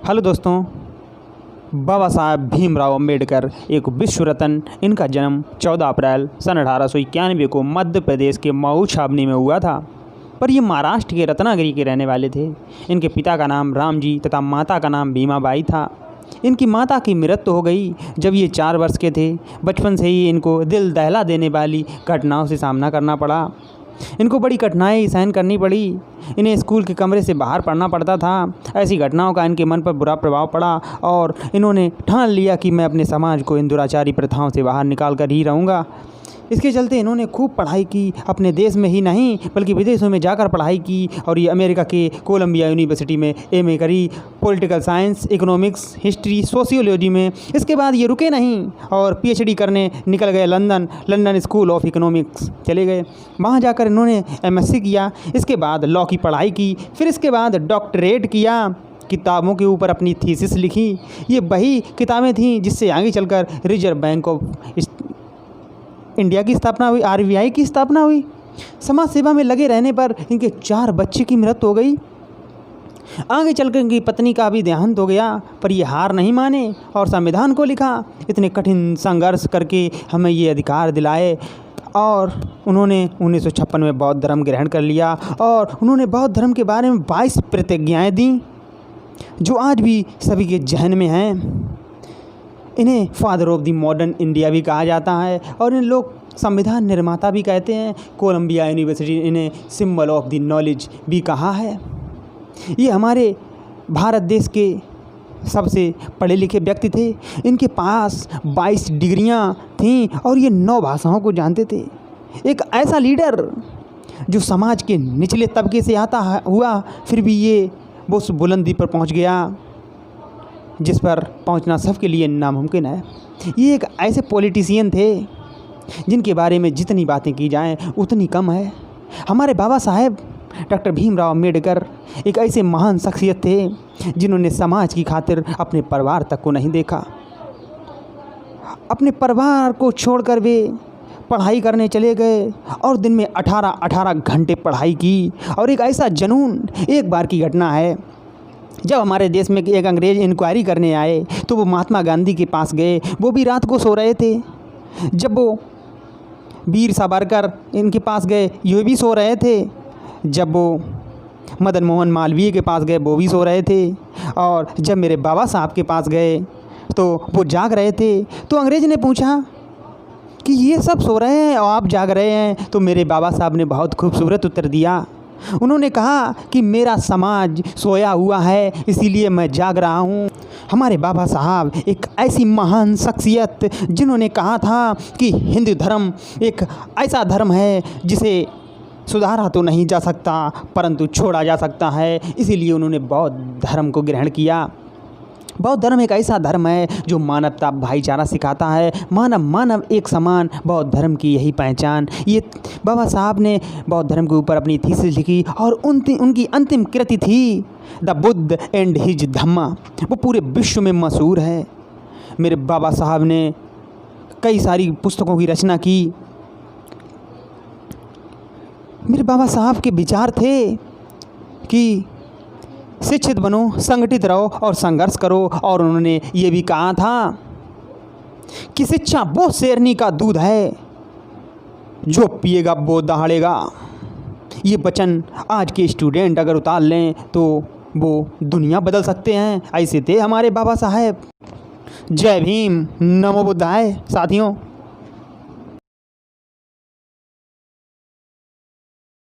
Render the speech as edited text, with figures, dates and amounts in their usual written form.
Hello दोस्तों, बाबा साहब भीमराव अम्बेडकर एक विश्व रत्न। इनका जन्म 14 अप्रैल सन 1891 को मध्य प्रदेश के मऊ छावनी में हुआ था, पर ये महाराष्ट्र के रत्नागिरी के रहने वाले थे। इनके पिता का नाम रामजी तथा माता का नाम भीमाबाई था। इनकी माता की मृत्यु हो गई जब ये 4 वर्ष के थे। बचपन से ही इनको दिल दहला देने वाली घटनाओं से सामना करना पड़ा। इनको बड़ी कठिनाई सहन करनी पड़ी। इन्हें स्कूल के कमरे से बाहर पढ़ना पड़ता था। ऐसी घटनाओं का इनके मन पर बुरा प्रभाव पड़ा और इन्होंने ठान लिया कि मैं अपने समाज को इन दुराचारी प्रथाओं से बाहर निकाल कर ही रहूँगा। इसके चलते इन्होंने खूब पढ़ाई की, अपने देश में ही नहीं बल्कि विदेशों में जाकर पढ़ाई की और ये अमेरिका के कोलंबिया यूनिवर्सिटी में एमए करी, political science, economics, history, sociology में। इसके बाद ये रुके नहीं और पीएचडी करने निकल गए लंदन स्कूल ऑफ इकोनॉमिक्स चले गए। वहाँ जाकर इन्होंने एमएससी किया। इसके बाद लॉ की पढ़ाई की, फिर इसके बाद डॉक्टरेट किया। किताबों के ऊपर अपनी थीसिस लिखी। ये वही किताबें थीं जिससे आगे चलकर रिजर्व बैंक ऑफ इंडिया की स्थापना हुई, आरबीआई की स्थापना हुई। समाज सेवा में लगे रहने पर इनके 4 बच्चे की मृत्यु हो गई। आगे चलकर इनकी पत्नी का भी देहांत हो गया, पर ये हार नहीं माने और संविधान को लिखा। इतने कठिन संघर्ष करके हमें ये अधिकार दिलाए और उन्होंने 1956 में बौद्ध धर्म ग्रहण कर लिया और उन्होंने बौद्ध धर्म के बारे में 22 प्रतिज्ञाएँ दी जो आज भी सभी के जहन में हैं। इन्हें father of the modern India भी कहा जाता है और इन लोग संविधान निर्माता भी कहते हैं। कोलंबिया यूनिवर्सिटी इन्हें सिंबल ऑफ द नॉलेज भी कहा है। ये हमारे भारत देश के सबसे पढ़े लिखे व्यक्ति थे। इनके पास 22 डिग्रियां थीं और ये 9 भाषाओं को जानते थे। एक ऐसा लीडर जो समाज के निचले तबके से आता हुआ फिर भी ये वो उस बुलंदी पर पहुंच गया जिस पर पहुंचना सबके लिए नामुमकिन है। ये एक ऐसे पॉलिटिशियन थे जिनके बारे में जितनी बातें की जाएं उतनी कम है। हमारे बाबा साहेब डॉक्टर भीमराव अम्बेडकर एक ऐसे महान शख्सियत थे जिन्होंने समाज की खातिर अपने परिवार तक को नहीं देखा। अपने परिवार को छोड़कर वे पढ़ाई करने चले गए और दिन में 18 घंटे पढ़ाई की। और एक ऐसा जुनून, एक बार की घटना है जब हमारे देश में एक अंग्रेज़ इंक्वायरी करने आए तो वो महात्मा गांधी के पास गए। वो भी रात को सो रहे थे। जब वो वीर सावरकर इनके पास गए, ये भी सो रहे थे। जब वो मदन मोहन मालवीय के पास गए, वो भी सो रहे थे। और जब मेरे बाबा साहब के पास गए तो वो जाग रहे थे। तो अंग्रेज़ ने पूछा कि ये सब सो रहे हैं और आप जाग रहे हैं? तो मेरे बाबा साहब ने बहुत खूबसूरत उत्तर दिया। उन्होंने कहा कि मेरा समाज सोया हुआ है इसीलिए मैं जाग रहा हूँ। हमारे बाबा साहब एक ऐसी महान शख्सियत जिन्होंने कहा था कि हिंदू धर्म एक ऐसा धर्म है जिसे सुधारा तो नहीं जा सकता परंतु छोड़ा जा सकता है। इसीलिए उन्होंने बौद्ध धर्म को ग्रहण किया। बौद्ध धर्म एक ऐसा धर्म है जो मानवता, भाईचारा सिखाता है। मानव एक समान, बौद्ध धर्म की यही पहचान। ये बाबा साहब ने बौद्ध धर्म के ऊपर अपनी थीसिस लिखी और उनकी अंतिम कृति थी द बुद्ध एंड हिज धम्मा। वो पूरे विश्व में मशहूर है। मेरे बाबा साहब ने कई सारी पुस्तकों की रचना की। मेरे बाबा साहब के विचार थे कि शिक्षित बनो, संगठित रहो और संघर्ष करो। और उन्होंने ये भी कहा था कि शिक्षा वो शेरनी का दूध है जो पिएगा वो दहाड़ेगा। ये वचन आज के स्टूडेंट अगर उतार लें तो वो दुनिया बदल सकते हैं। ऐसे थे हमारे बाबा साहेब। जय भीम, नमो बुद्धाय। साथियों,